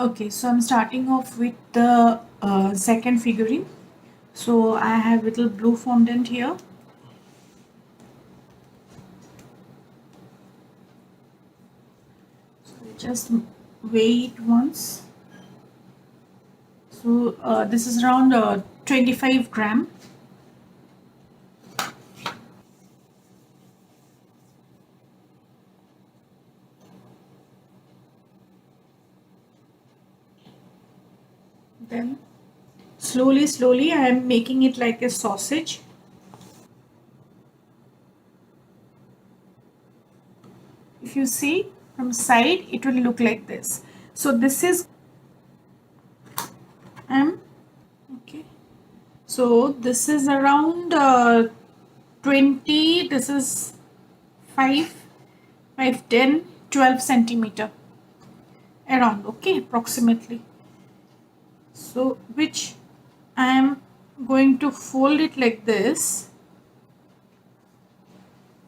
Okay, so I'm starting off with the second figurine. So I have little blue fondant here. So just weigh it once. So this is around 25 gram. Then slowly I am making it like a sausage. If you see from side, it will look like this. So this is okay. So this is around 20. This is 5, 5, 10, 12 centimeter around. Okay, approximately. So which I am going to fold it like this.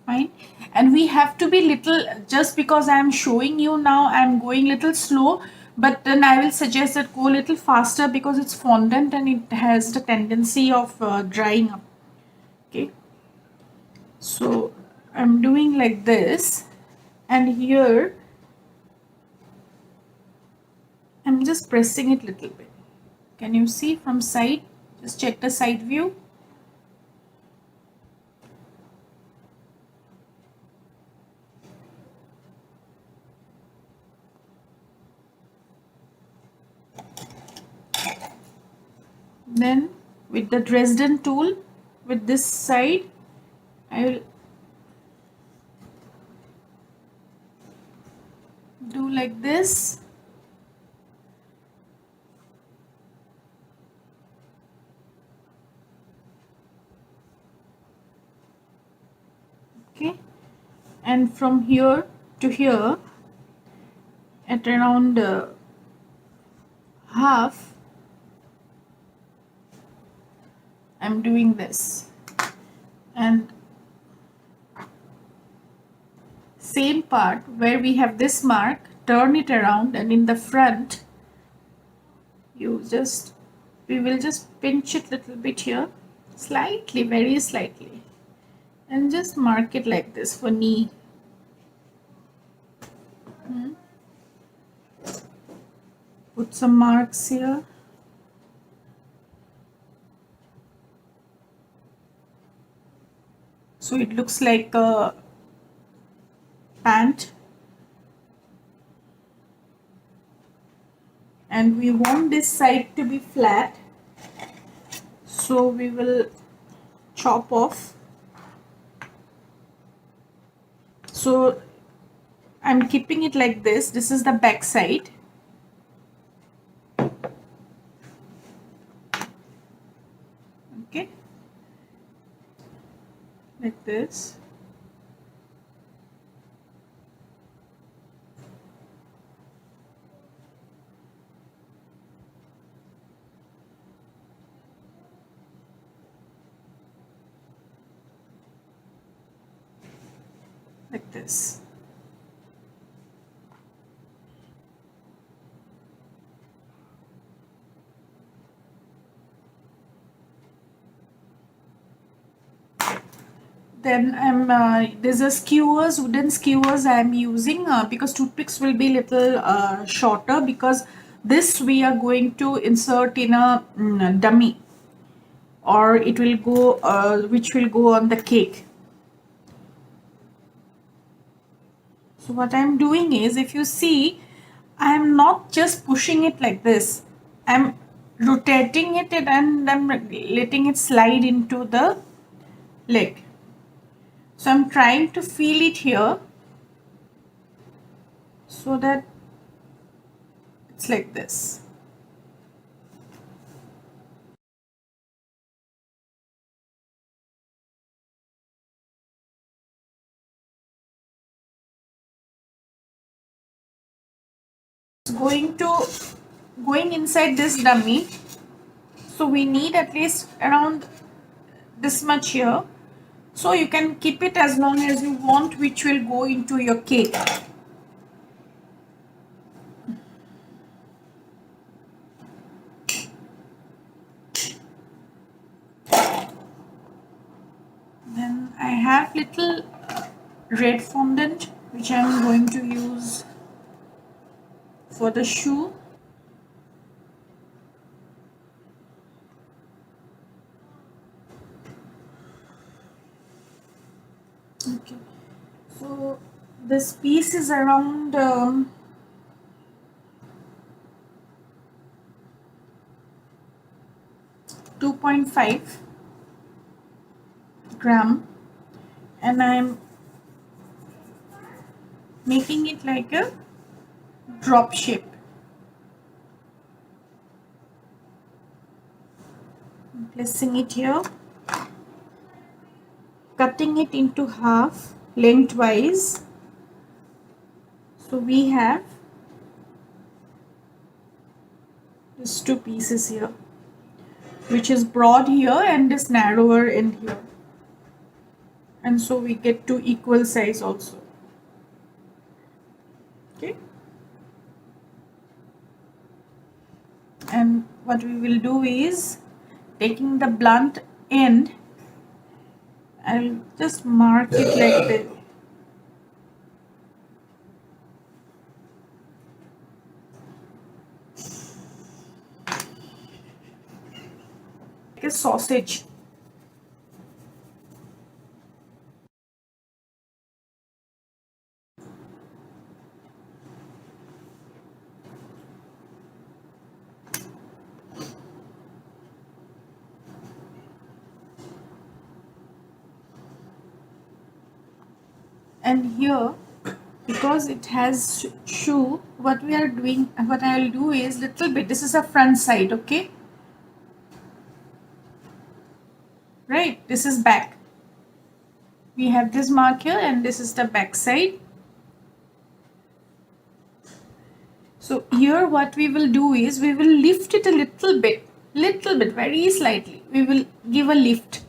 Fine, and we have to be little, just because I am showing you now, I am going little slow, but then I will suggest that go a little faster because it's fondant and it has the tendency of drying up. Okay, so I'm doing like this, and here I'm just pressing it little bit. Can you see from side? Just check the side view. Then with the Dresden tool, with this side, I will do like this. Okay, and from here to here at around half, I'm doing this, and same part where we have this mark, turn it around, and in the front we will just pinch it little bit here, slightly, very slightly, and just mark it like this for knee. Put some marks here. So it looks like a pant, and we want this side to be flat, so we will chop off. So I'm keeping it like this. This is the back side. Okay, like this. Like this. Then there's a skewers, wooden skewers I'm using because toothpicks will be little shorter, because this we are going to insert in a dummy, or it will go which will go on the cake. So what I'm doing is, if you see, I'm not just pushing it like this, I'm rotating it and I'm letting it slide into the leg. So I'm trying to feel it here so that it's like this. Going inside this dummy, so we need at least around this much here, so you can keep it as long as you want, which will go into your cake. red fondant which I am going to use for the shoe. Okay, so this piece is around 2.5 gram, and I'm making it like a drop shape. I'm placing it here, cutting it into half lengthwise. So we have these two pieces here, which is broad here and is narrower in here, and so we get two equal size also. Okay, and what we will do is, taking the blunt end, I'll just mark it like this. Like a sausage. And here, because it has shoe, what I'll do is little bit, this is a front side, okay, right, this is back. We have this mark here and this is the back side. So here what we will do is, we will lift it a little bit, very slightly. We will give a lift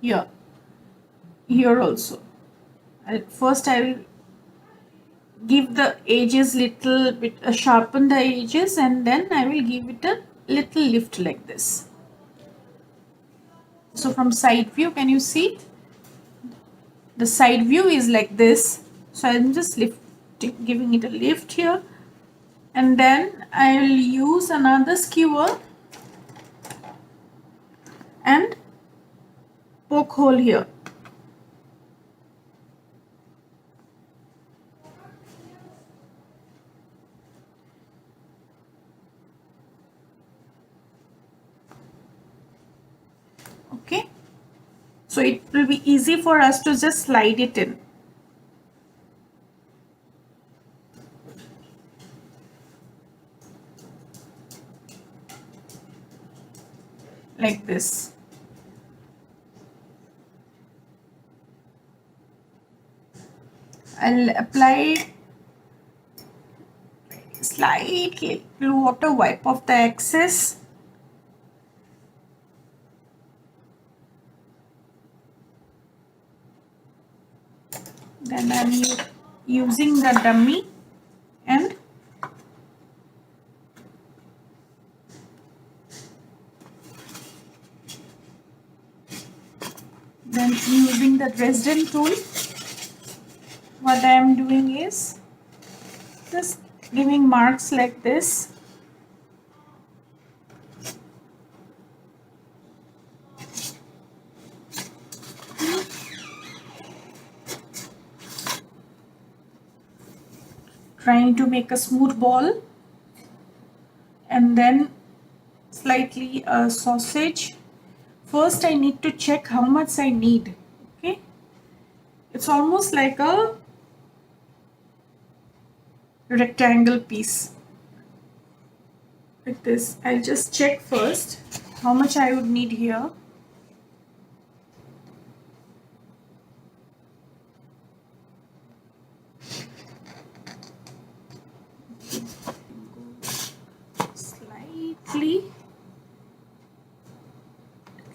here, also. First I will give the edges little bit, sharpen the edges, and then I will give it a little lift like this. So from side view, can you see? The side view is like this. So I'm just giving it a lift here, and then I will use another skewer and poke hole here. Okay, so it will be easy for us to just slide it in. Like this. I'll apply slightly water, wipe off the excess. Then I'm using the dummy and then using the Dresden tool, what I am doing is just giving marks like this. Trying to make a smooth ball, and then slightly a sausage. First I need to check how much I need. Okay, it's almost like a rectangle piece like this. I'll just check first how much I would need here. Slightly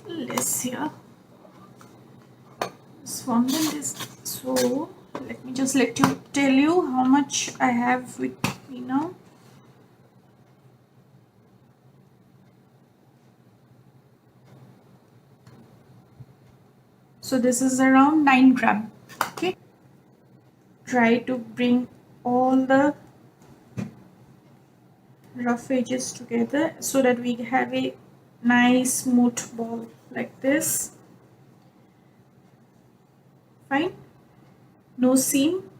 less here. This fondant is so. Let me just tell you how much I have with me now. So this is around 9 gram. Okay. try to bring all the rough edges together so that we have a nice smooth ball like this. Fine, no seam.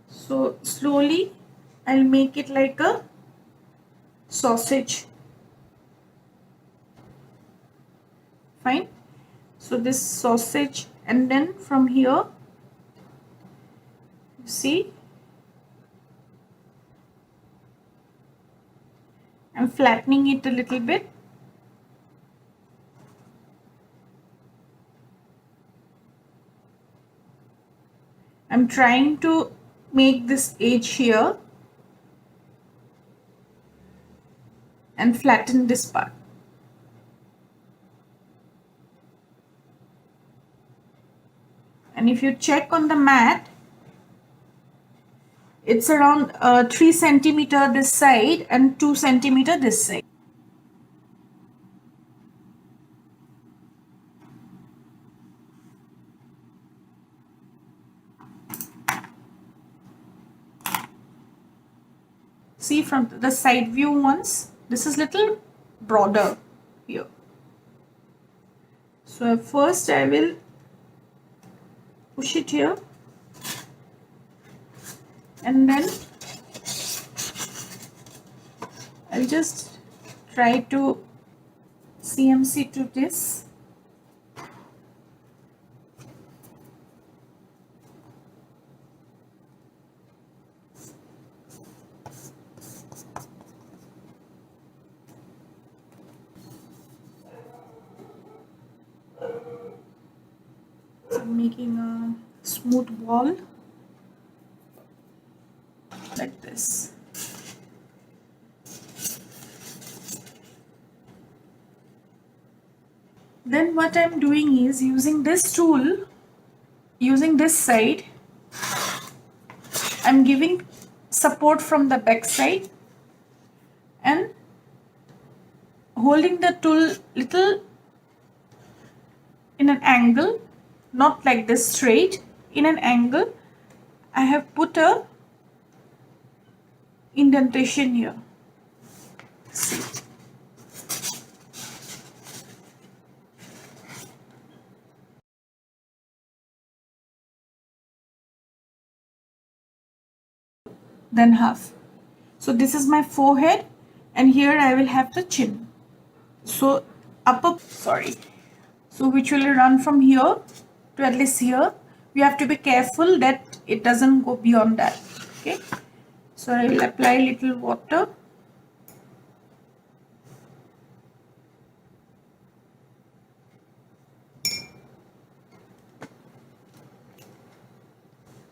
So slowly I'll make it like a sausage. Fine, so this sausage, and then from here, you see, I'm flattening it a little bit. I'm trying to make this edge here and flatten this part. And if you check on the mat, it's around 3 centimeter this side and 2 centimeter this side. See, from the side view ones, this is little broader here. So first I will push it here, and then I'll just try to CMC to this. So I'm making a smooth ball like this. Then what I'm doing is using this tool, using this side, I'm giving support from the back side and holding the tool little in an angle, not like this straight, in an angle. I have put a indentation here. See. Then half. So this is my forehead, and here I will have the chin. So so which will run from here to at least here. We have to be careful that it doesn't go beyond that. Okay, so I will apply little water.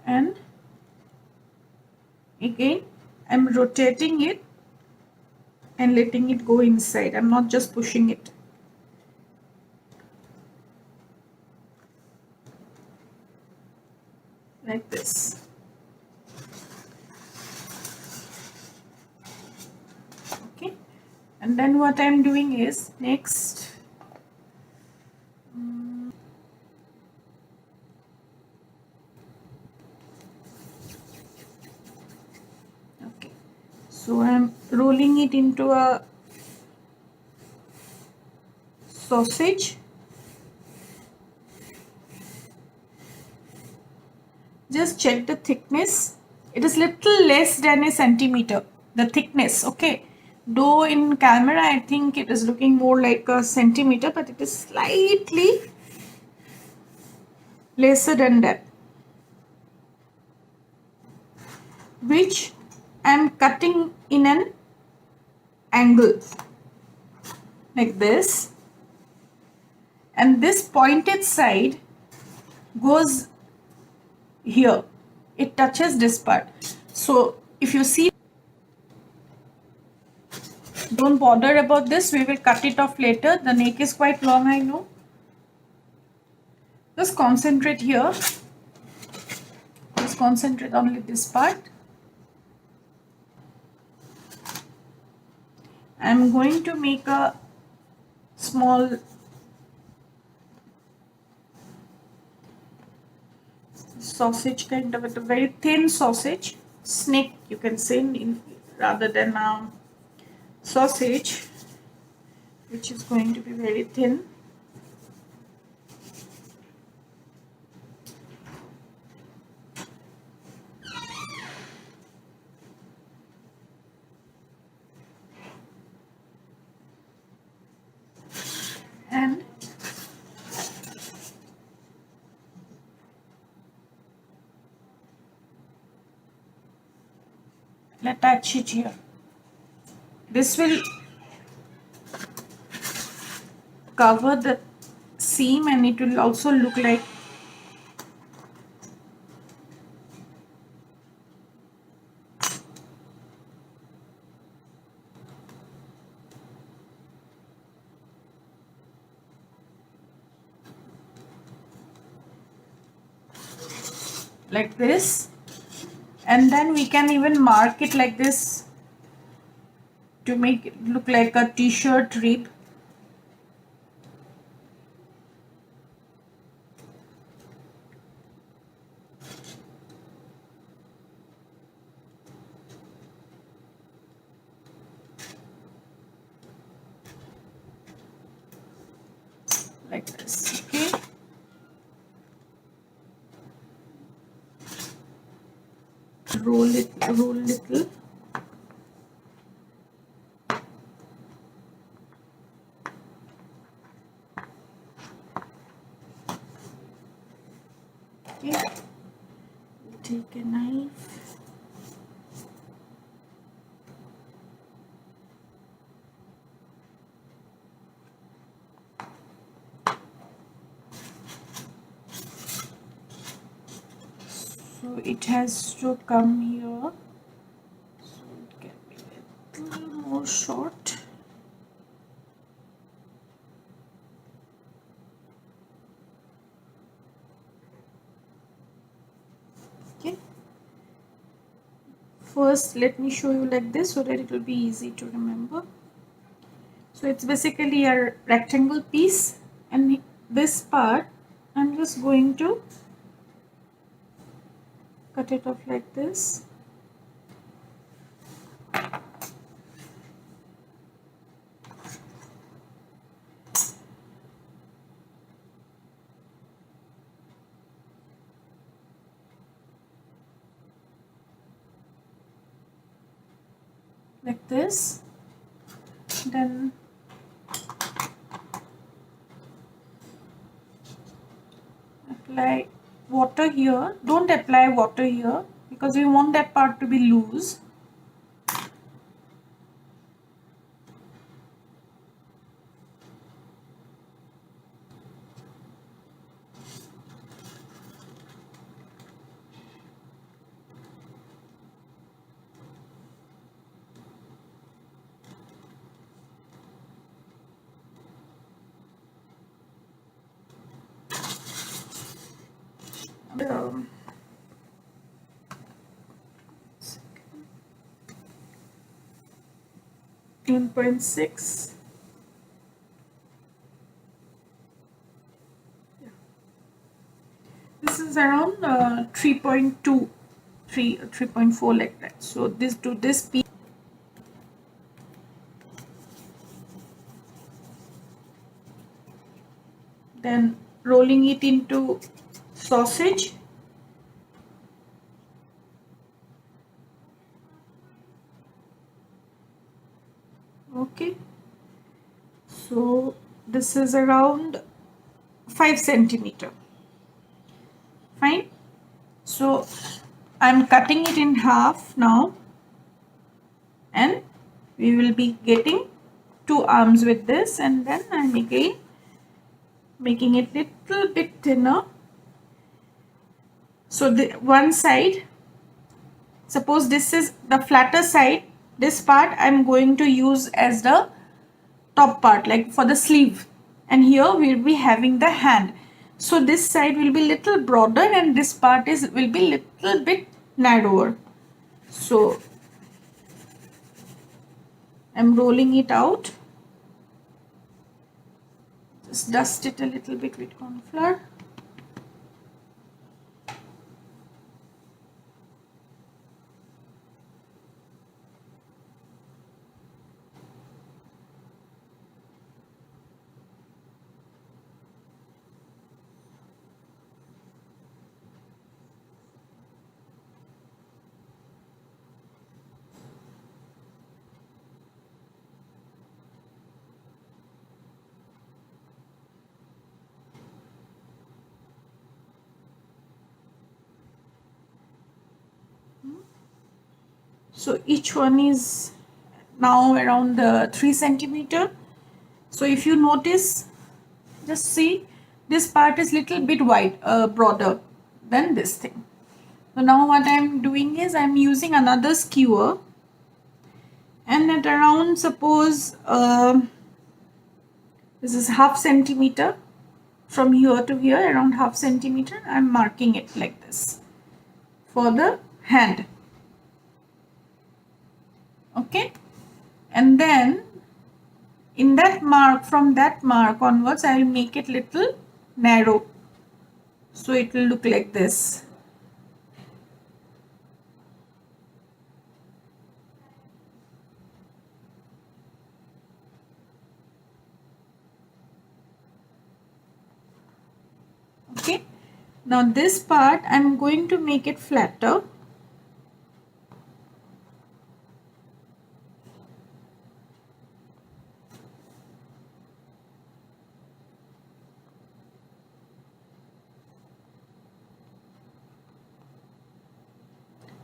And again I'm rotating it and letting it go inside. I'm not just pushing it. Like this. Okay, and then what I'm doing is next okay, so I'm rolling it into a sausage. Just check the thickness. It is little less than a centimeter, the thickness. Okay, though in camera I think it is looking more like a centimeter, but it is slightly lesser than that, which I am cutting in an angle like this, and this pointed side goes here. It touches this part. So if you see, don't bother about this, we will cut it off later. The neck is quite long, I know. Just concentrate here. Just concentrate only this part. I'm going to make a small sausage kind of a very thin sausage, snake you can say, rather than sausage, which is going to be very thin. And attach it here. This will cover the seam and it will also look like this, and then we can even mark it like this to make it look like a t-shirt rib. Like this, okay. Roll little. Okay, take a knife. So it has to come here, so it can be a little more short. Okay, first let me show you like this so that it will be easy to remember. So it's basically a rectangle piece, and this part I'm just going to cut it off like this. Like this. Then apply water here. Don't apply water here because we want that part to be loose. Um, 1.6. Yeah. This is around 3.2, 3.4 like that. So this to this piece. Then rolling it into sausage. Okay, so this is around 5 centimeter. Fine. So I'm cutting it in half now, and we will be getting 2 arms with this, and then I'm again making it little bit thinner. So the one side, suppose this is the flatter side, this part I'm going to use as the top part, like for the sleeve, and here we'll be having the hand. So this side will be little broader and this part will be little bit narrower. So I'm rolling it out. Just dust it a little bit with corn flour. So each one is now around 3 centimeter. So if you notice, just see, this part is little bit wide, broader than this thing. So now what I'm doing is I'm using another skewer, and at around, suppose this is half centimeter, from here to here, around half centimeter, I'm marking it like this for the hand. Okay, and then in that mark, from that mark onwards, I will make it little narrow, so it will look like this. Okay, now this part I'm going to make it flatter.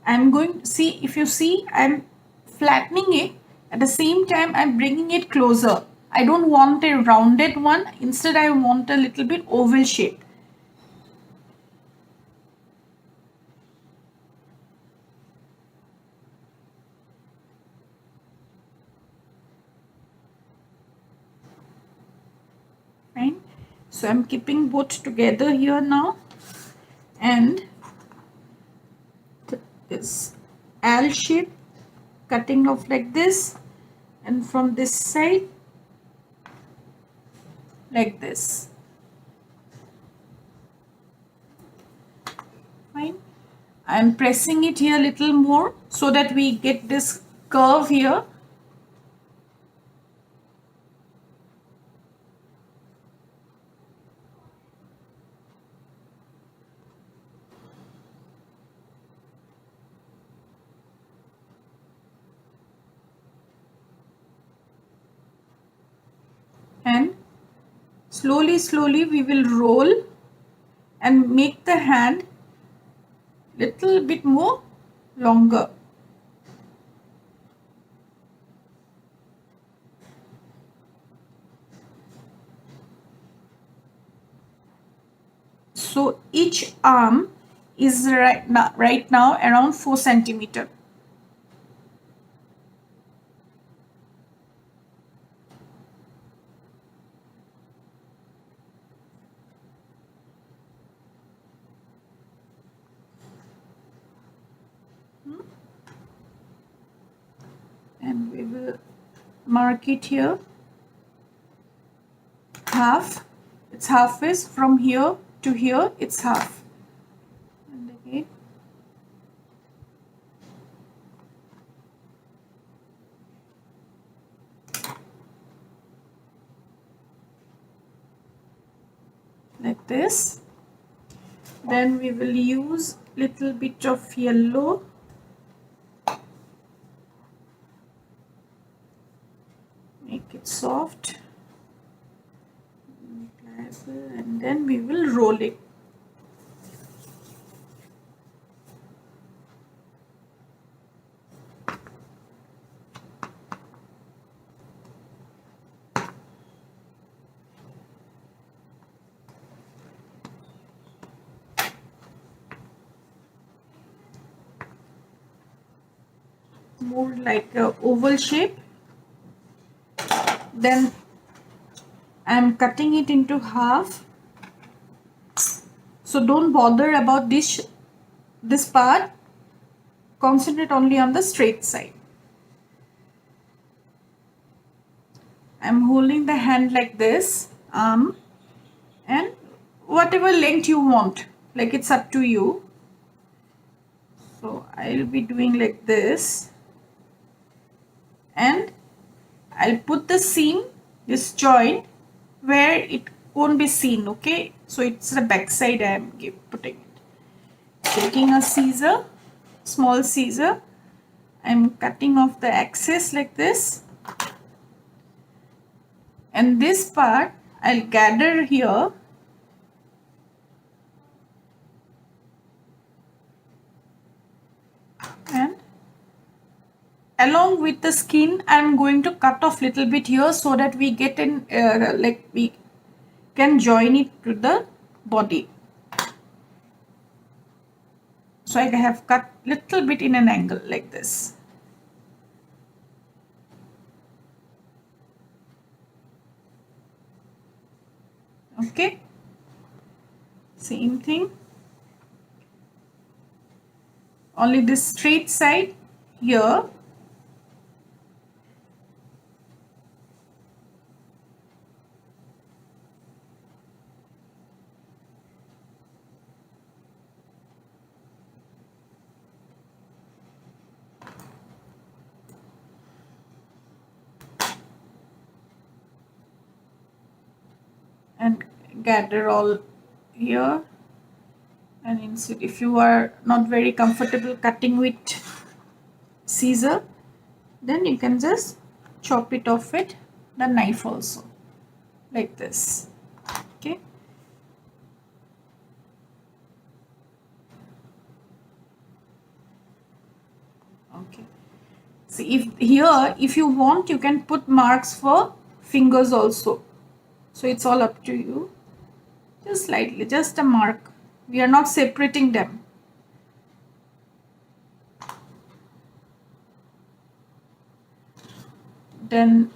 I'm going to see, if you see, I'm flattening it, at the same time I'm bringing it closer. I don't want a rounded one, instead I want a little bit oval shape. Right, so I'm keeping both together here now, and this L shape, cutting off like this, and from this side like this. Fine, I'm pressing it here a little more so that we get this curve here. And slowly we will roll and make the hand little bit more longer. So each arm is right now around 4 centimeter. And we will mark it here half. It's halfway, from here to here it's half. And again like this. Then we will use little bit of yellow, make it soft, and then we will roll it. More like a oval shape. Then I'm cutting it into half. So don't bother about this part. Concentrate only on the straight side. I'm holding the hand like this, and whatever length you want, like it's up to you. So I'll be doing like this, and I'll put the seam, this joint, where it won't be seen. Okay, so it's the back side I'm putting it. Taking a scissor, small scissor, I'm cutting off the excess like this, and this part I'll gather here and along with the skin I'm going to cut off little bit here so that we get in like we can join it to the body. So I have cut little bit in an angle like this. Okay, same thing, only this straight side here. And gather all here and insert. If you are not very comfortable cutting with scissor, then you can just chop it off with the knife also, like this. Okay, okay. See, if here, if you want, you can put marks for fingers also. So it's all up to you. Just slightly, just a mark. We are not separating them. Then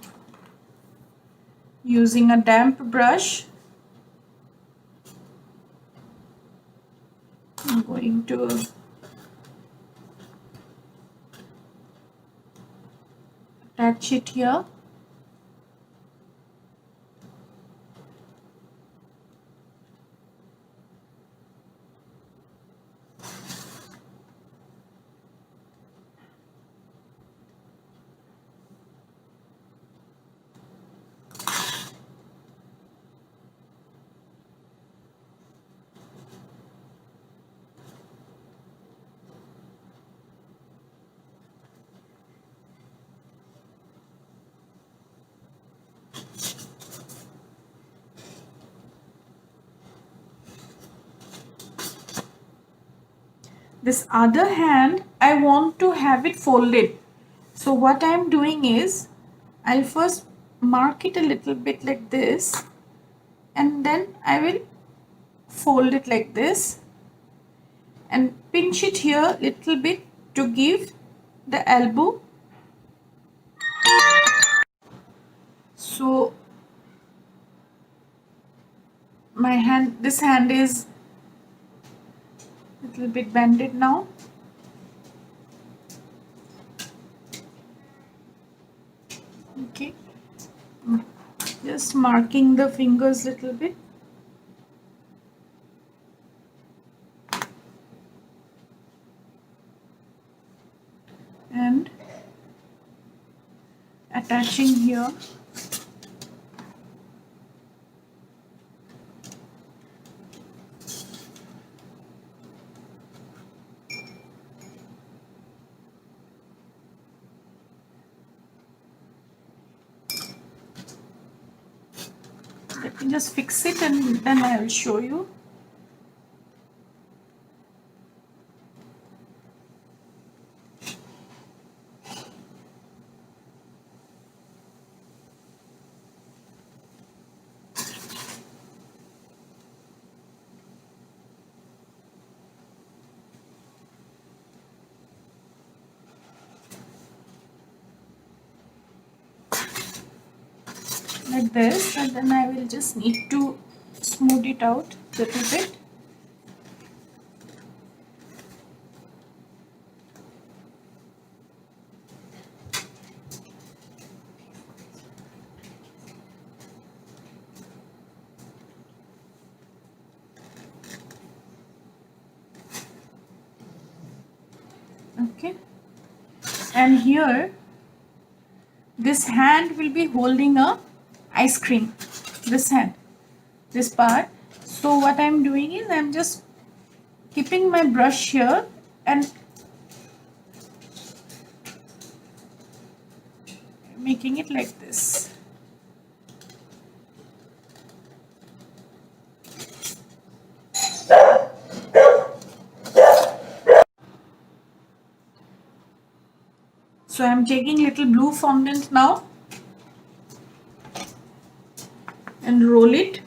using a damp brush, I'm going to attach it here. This other hand, I want to have it folded. So what I am doing is, I'll first mark it a little bit like this, and then I will fold it like this and pinch it here little bit to give the elbow. So my hand, this hand is little bit bended now. Okay, just marking the fingers little bit. And attaching here. Let me just fix it and then I will show you. Like this, and then I will just need to smooth it out a little bit. Okay, and here this hand will be holding a ice cream, this hand, this part. So what I'm doing is I'm just keeping my brush here and making it like this. So I'm taking little blue fondant now and roll it.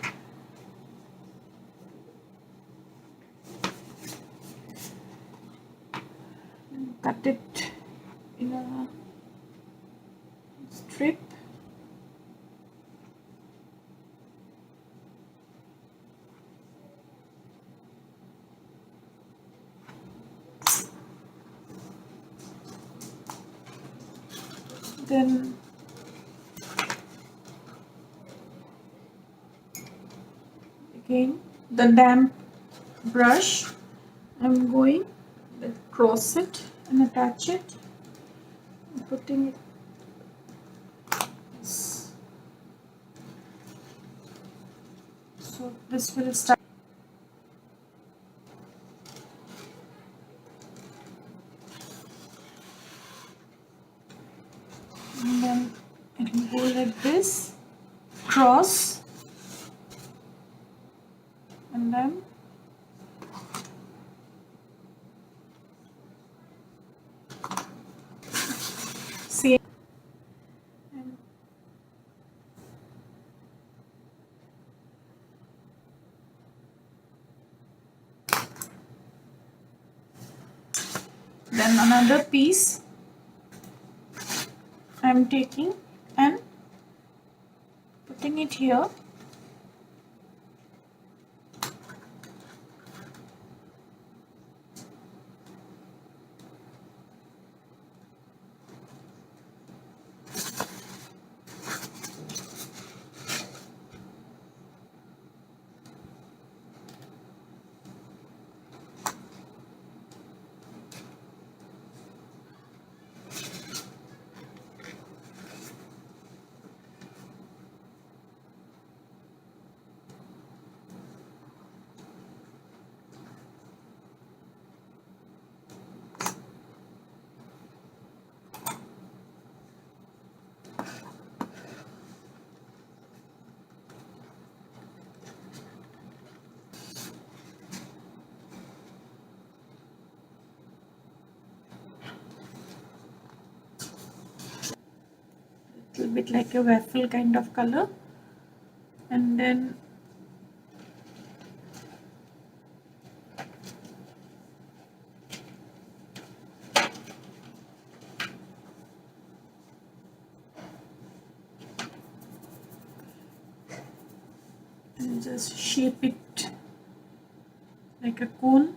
And cut it in a strip. Then again the damp brush, I'm going across it and attach it, putting it. So this will start. And then it will go like this, cross, and then same. And then another piece I'm taking and putting it here. Little bit like a waffle kind of color, and then and just shape it like a cone.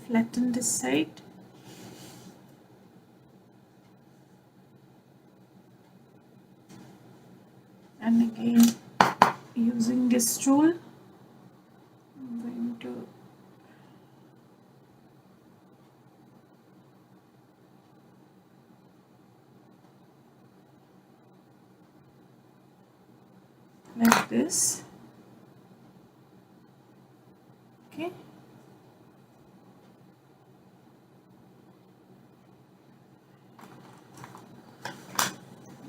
Flatten this side. And again, using this tool, I'm going to like this. Okay.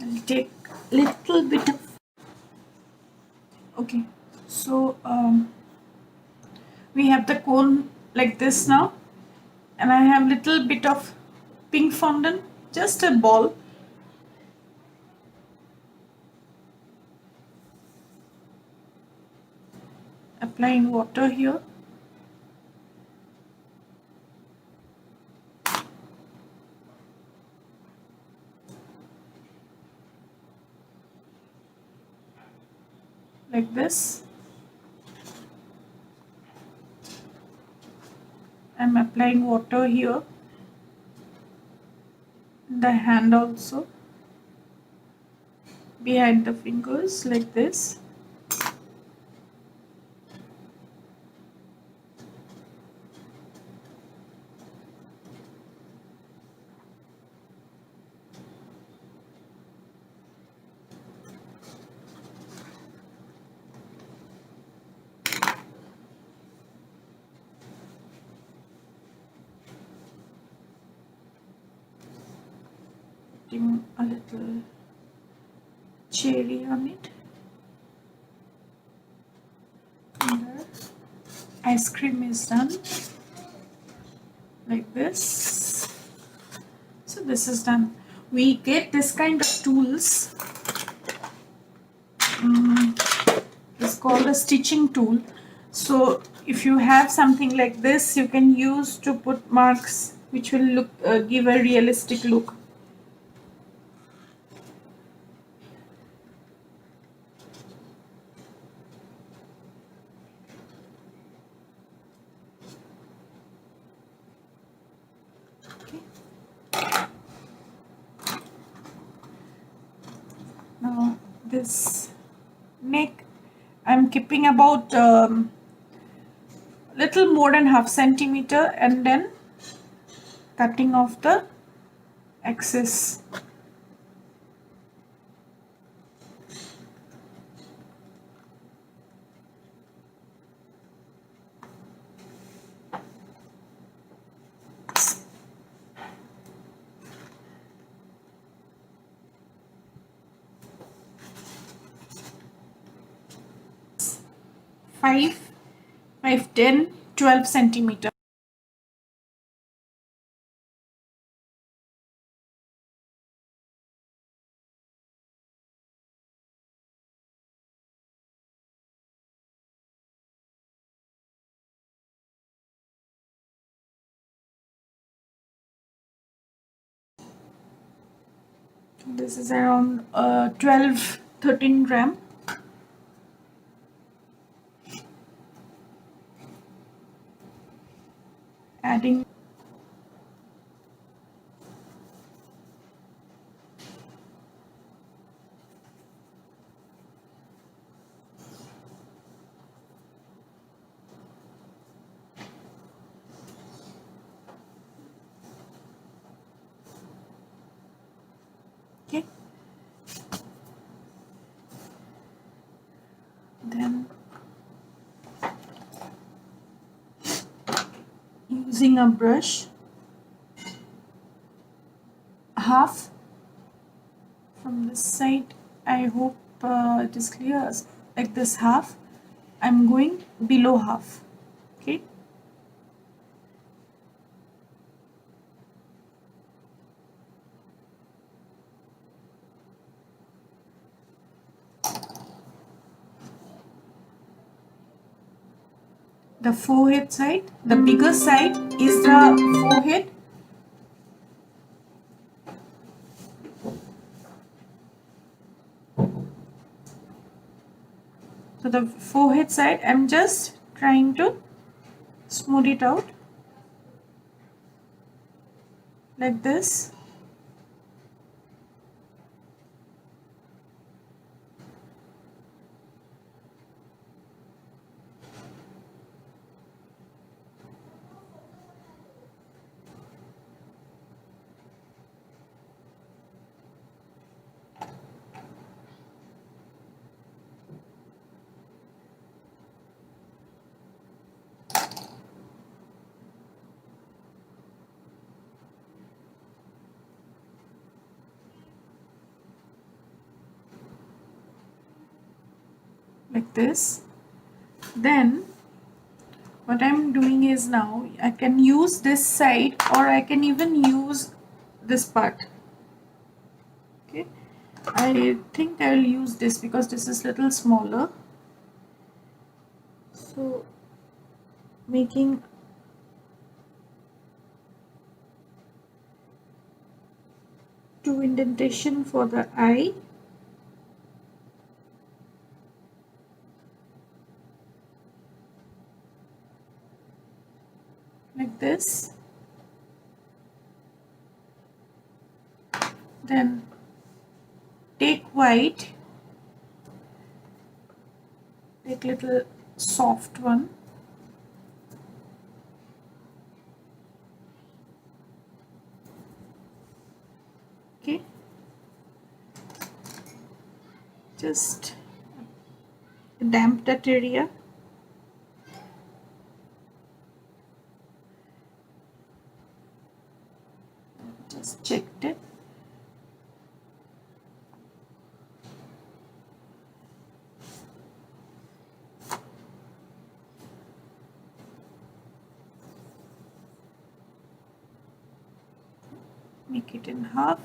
I'll take little bit of. Okay, so we have the cone like this now, and I have little bit of pink fondant, just a ball. Applying water here. Like this. I'm applying water here. The hand also. Behind the fingers like this. Putting a little cherry on it. And the ice cream is done. like this. So this is done. We get this kind of tools. It's called a stitching tool. So if you have something like this, you can use to put marks which will look give a realistic look. Now this neck, I'm keeping about little more than half centimeter and then cutting off the excess. Five, 10, 12 centimeter. This is around 12, 13 gram. Adding okay. Then using a brush, half from this side. I hope it is clear. Like this half, I'm going below half. Okay. The forehead side, the bigger side is the forehead. So the forehead side, I'm just trying to smooth it out like this. Like this. Then what I'm doing is now I can use this side or I can even use this part. Okay, I think I'll use this because this is little smaller. So making two indentation for the eye. Like this. Then take white, take little soft one. Okay, just damp that area. Just checked it. make it in half.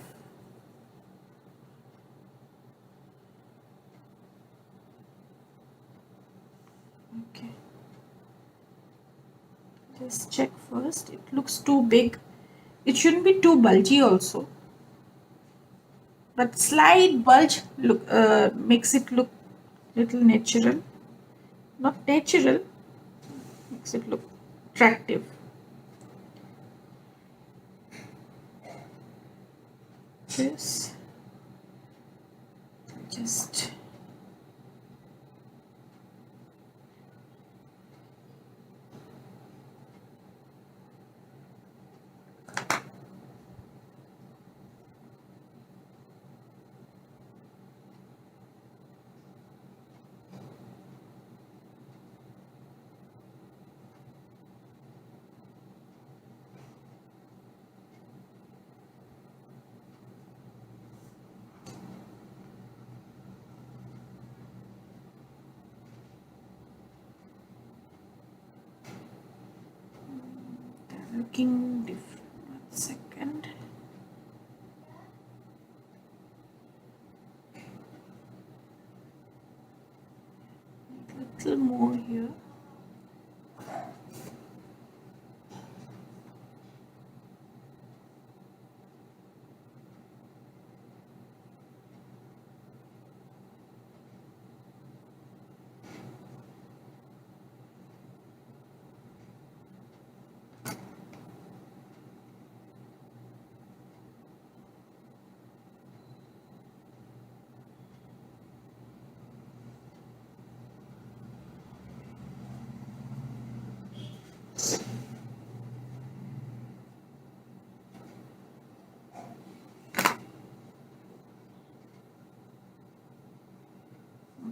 Okay, just check first. It looks too big. It shouldn't be too bulgy also, but slight bulge look makes it look little natural. Not natural, makes it look attractive. This just looking different. 1 second. Little more here.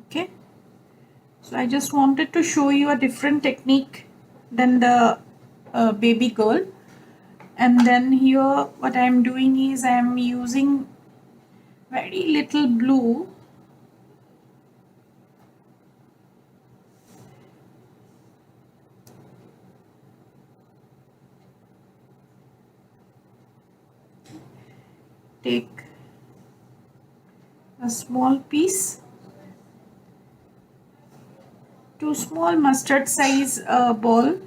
Okay, so I just wanted to show you a different technique than the baby girl. And then here what I'm doing is I'm using very little blue take a small piece, two small mustard size ball,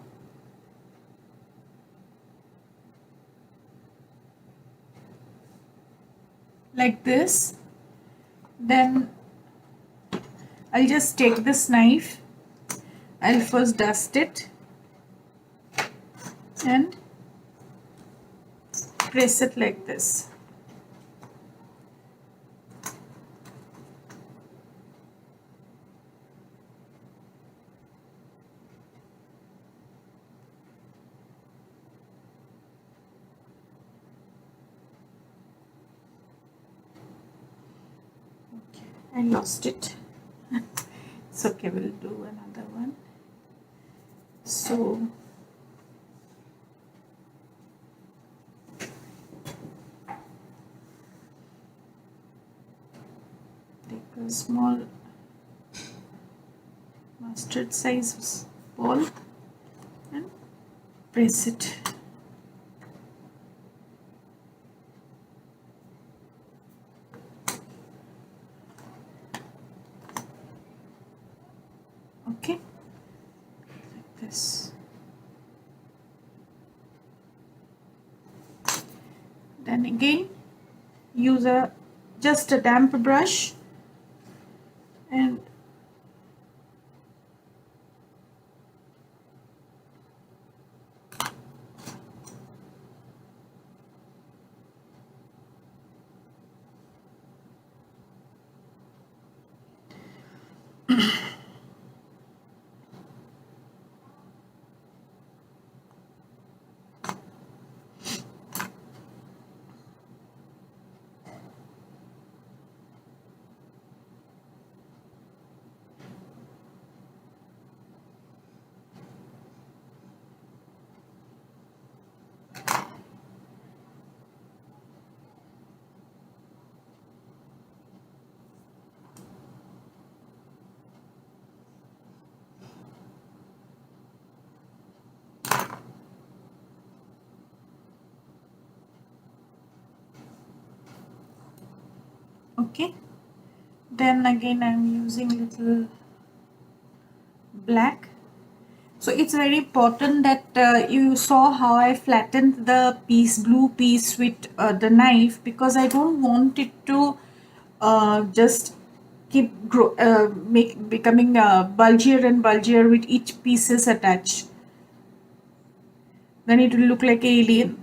like this. Then I'll just take this knife, I'll first dust it and press it like this. I lost it. It's okay, we'll do another one. So take a small mustard size ball and press it. Okay, like this. Then again use just a damp brush and Okay, then again I'm using little black. So it's very important that you saw how I flattened the piece, blue piece with the knife, because I don't want it to just make becoming bulgier and bulgier with each pieces attached. Then it will look like alien.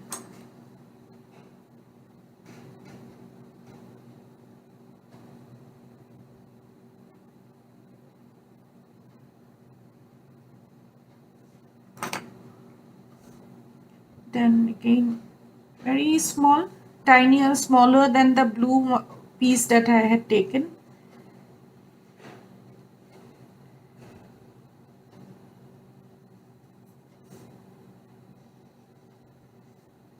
Then again, very small, tinier, smaller than the blue piece that I had taken.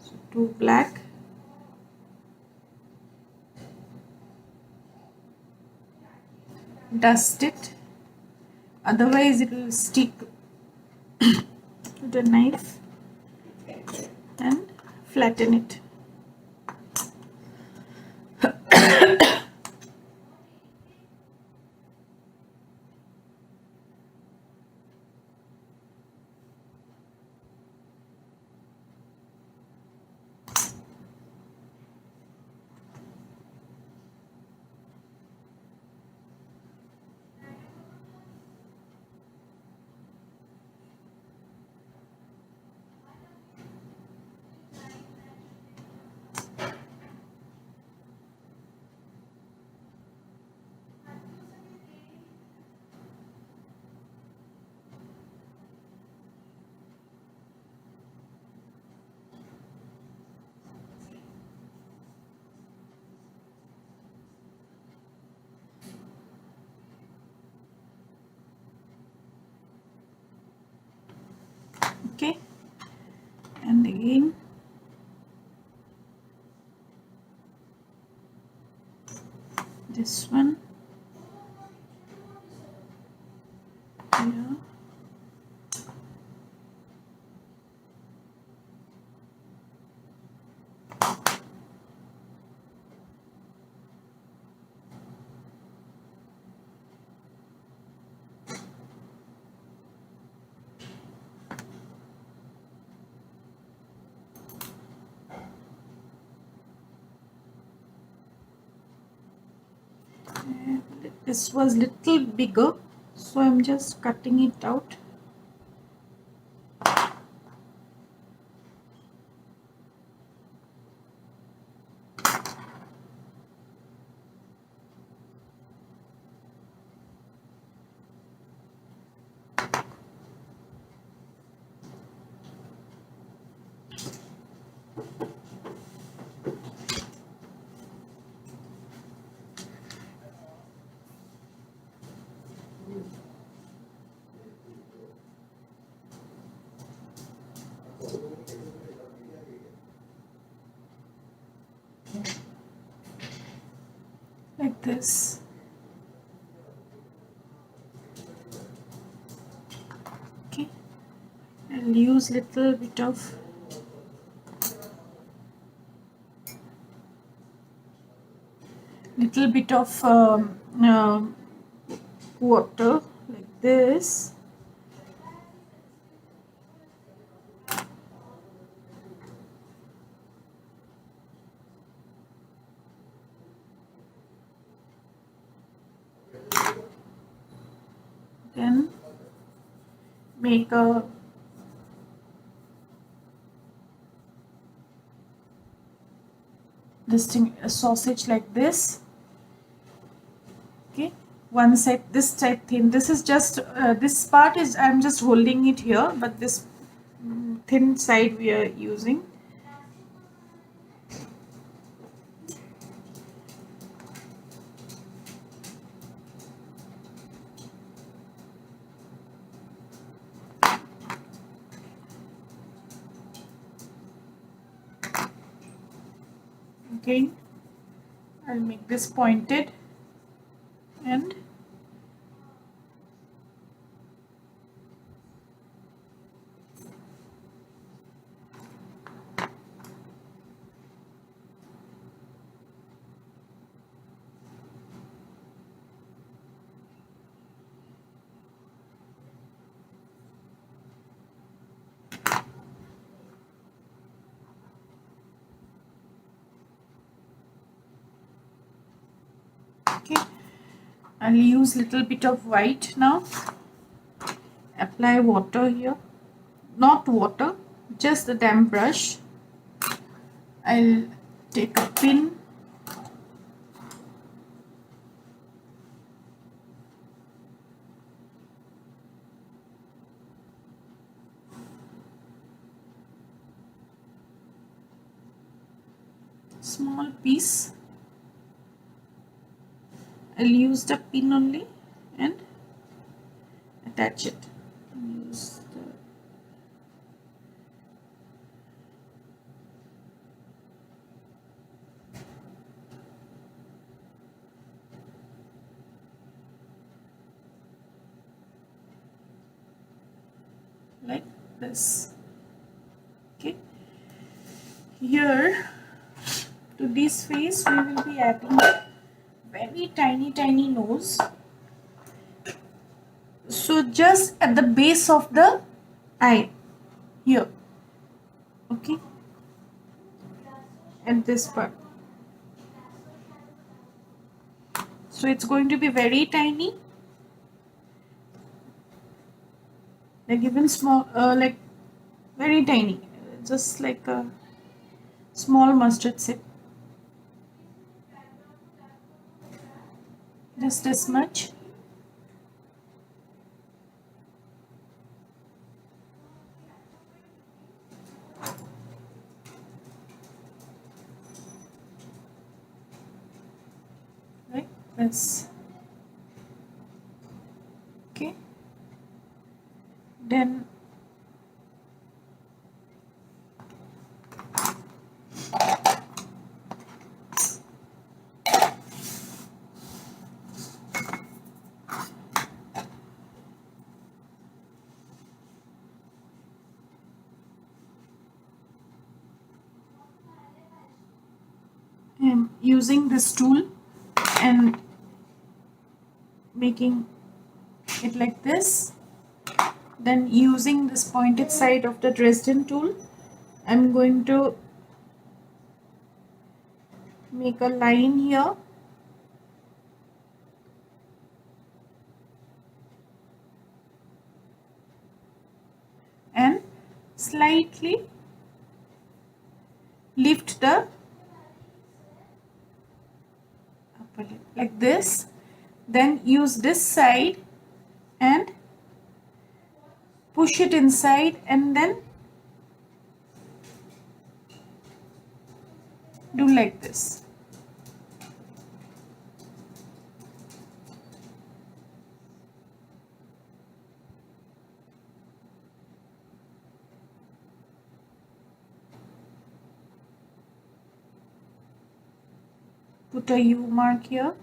So two black. Dust it, otherwise it will stick to the knife, and flatten it. Okay, and again this one here. And this was little bigger, so I'm just cutting it out. Like this. Okay, I'll use little bit of water like this. Then make a a sausage like this. Okay, one side, this side thin. This is just this part is, I'm just holding it here, but this thin side we are using. Again, I'll make this pointed and Okay, I'll use little bit of white now. Apply water here, not water, just the damp brush. I'll take a pin, small piece. I'll use the pin only and attach it. Use the like this. Okay, here to this face we will be adding a very tiny nose. So just at the base of the eye here. Okay, at this part. So it's going to be very tiny, like even small, like very tiny, just like a small mustard seed, just this much. Like this. Okay, then I'm using this tool and making it like this. Then using this pointed side of the Dresden tool, I'm going to make a line here and slightly lift the upper lip like this. Then use this side and push it inside and then do like this. Put a U mark here.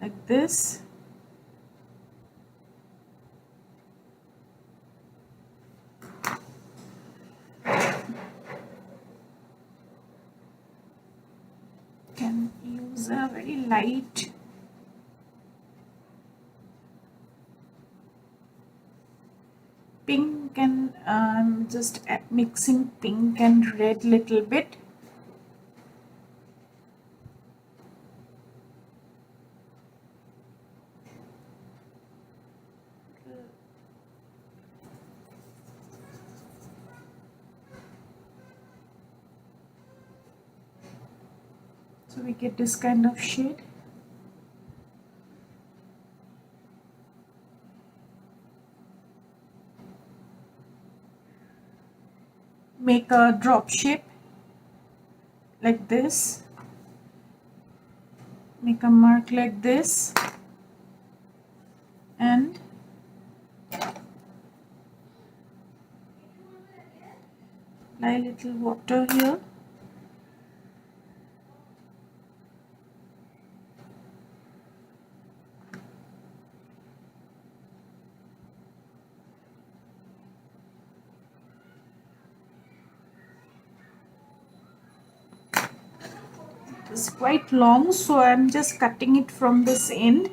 Like this. Can use a very light pink and just mixing pink and red little bit. So we get this kind of shade. Make a drop shape like this. Make a mark like this and apply little water here. It's quite long, so I'm just cutting it from this end.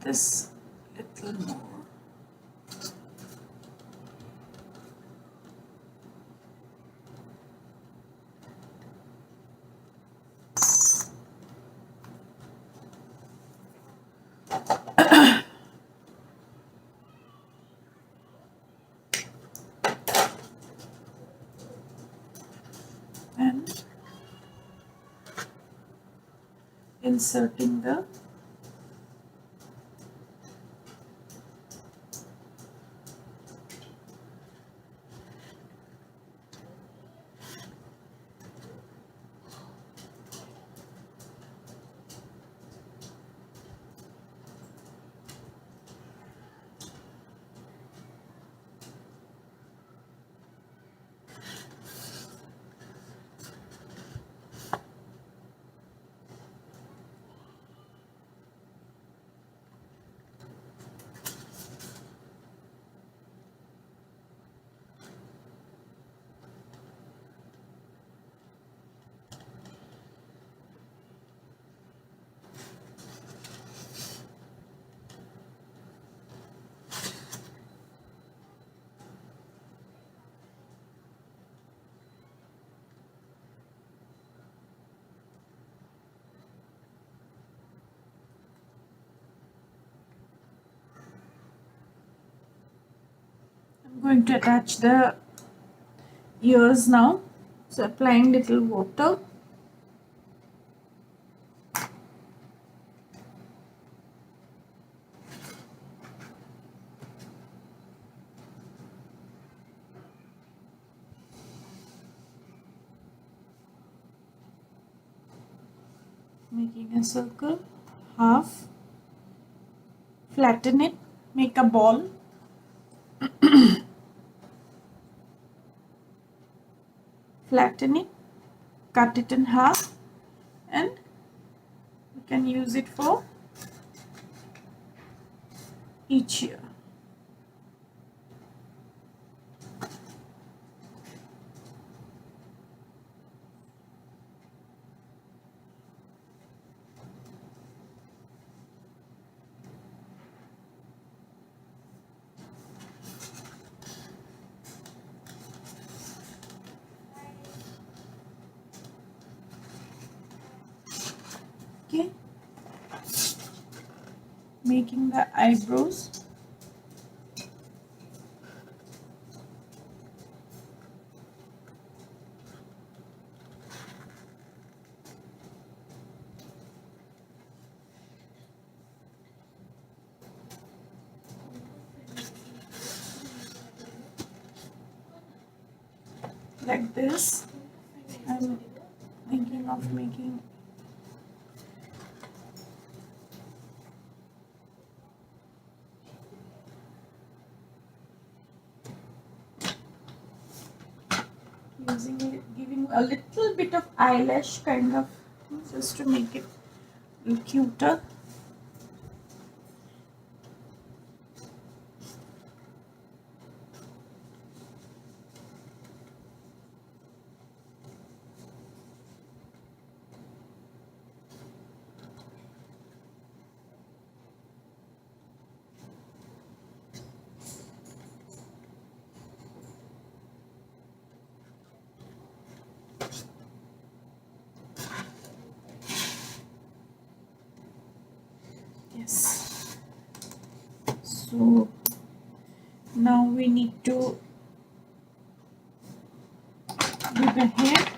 this little more. And inserting the I'm going to attach the ears now. So applying little water. Making a circle, half, flatten it, make a ball. Flatten it, cut it in half, and you can use it for each ear. Okay, making the eyebrows. Like this. I'm thinking of making using it, giving a little bit of eyelash kind of, just to make it a little cuter. Yes. So now we need to do the head.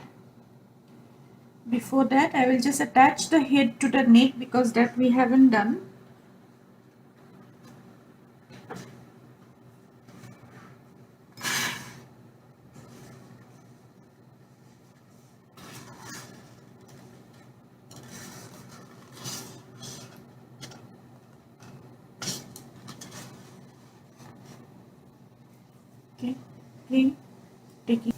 Before that, I will just attach the head to the neck because that we haven't done. Okay, clean, taking.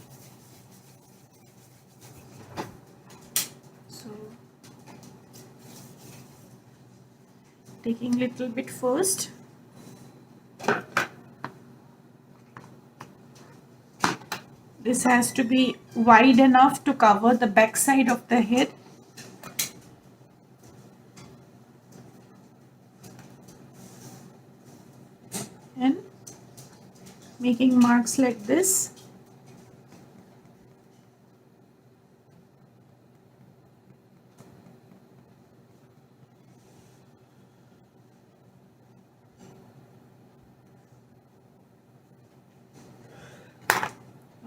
So taking little bit first. This has to be wide enough to cover the back side of the head. making marks like this.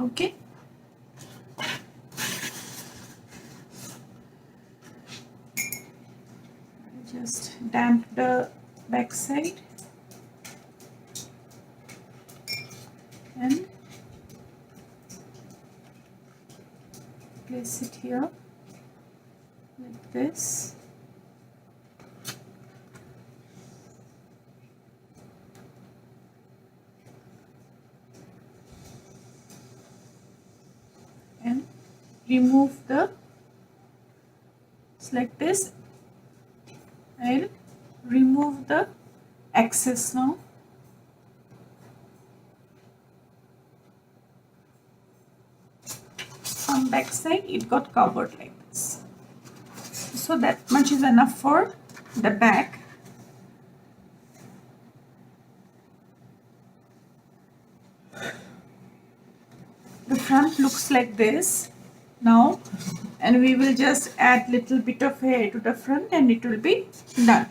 Okay. Just damp the back side and place it here like this. And remove the, it's like this. I'll remove the excess now. On back side it got covered like this. So that much is enough for the back. The front looks like this now, and we will just add little bit of hair to the front and it will be done.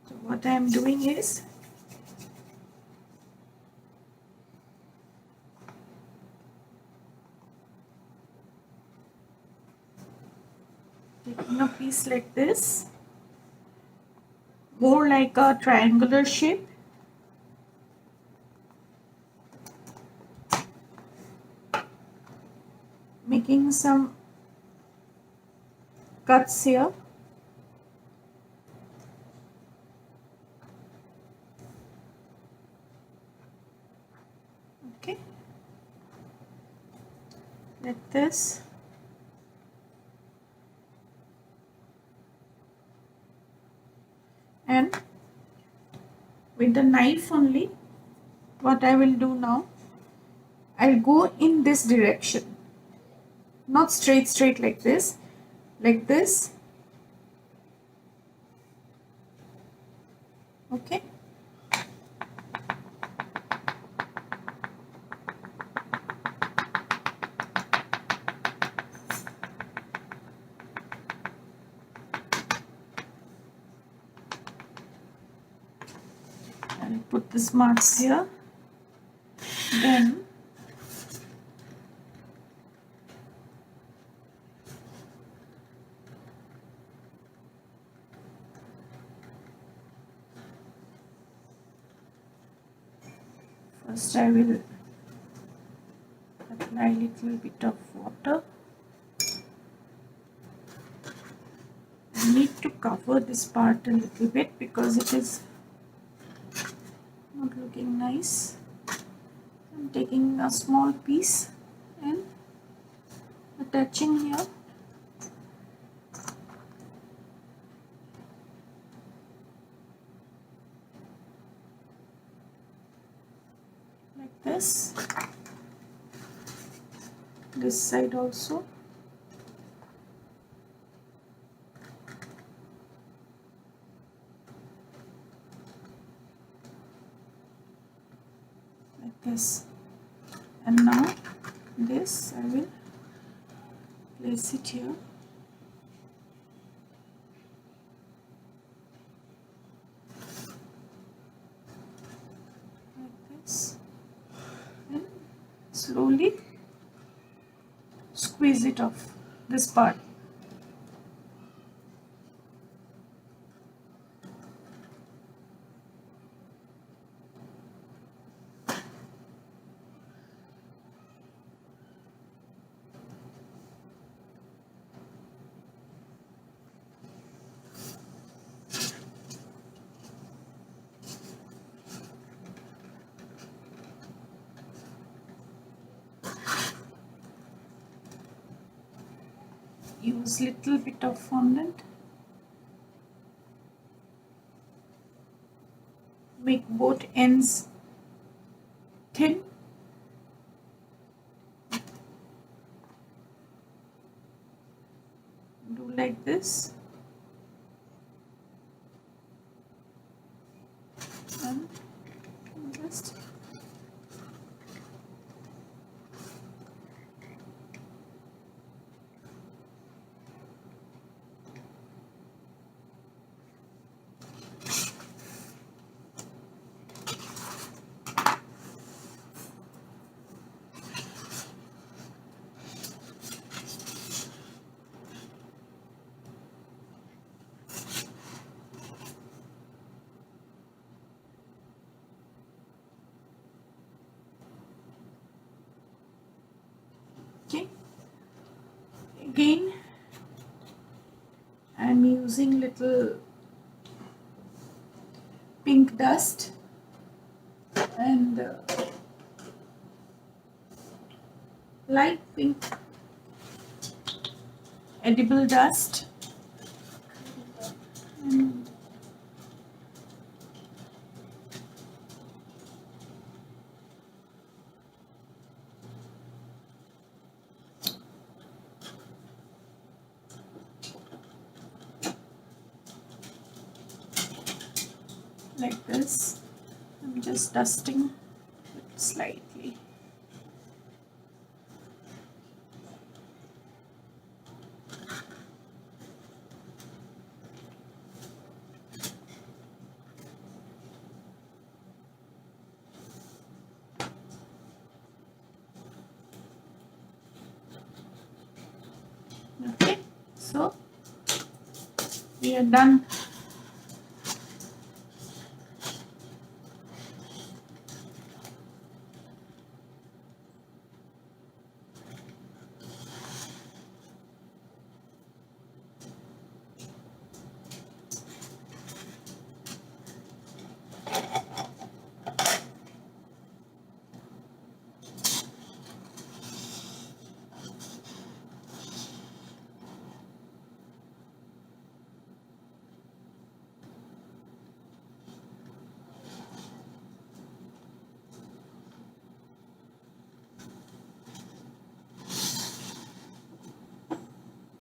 So what I am doing is taking a piece like this, more like a triangular shape, making some cuts here. Okay, like this. And with the knife only, what I will do now, I'll go in this direction, not straight like this, okay. I'll put this marks here, then first I will apply little bit of water. I need to cover this part a little bit because it is not looking nice. I'm taking a small piece and attaching here. Like this. This side also. Like this. And now this I will place it here. Like this. And slowly squeeze it off, this part. Use little bit of fondant. Make both ends thin. this. And just okay. Again, I'm using little pink dust and light pink edible dust, and like this. I'm just dusting it slightly. Okay, so we are done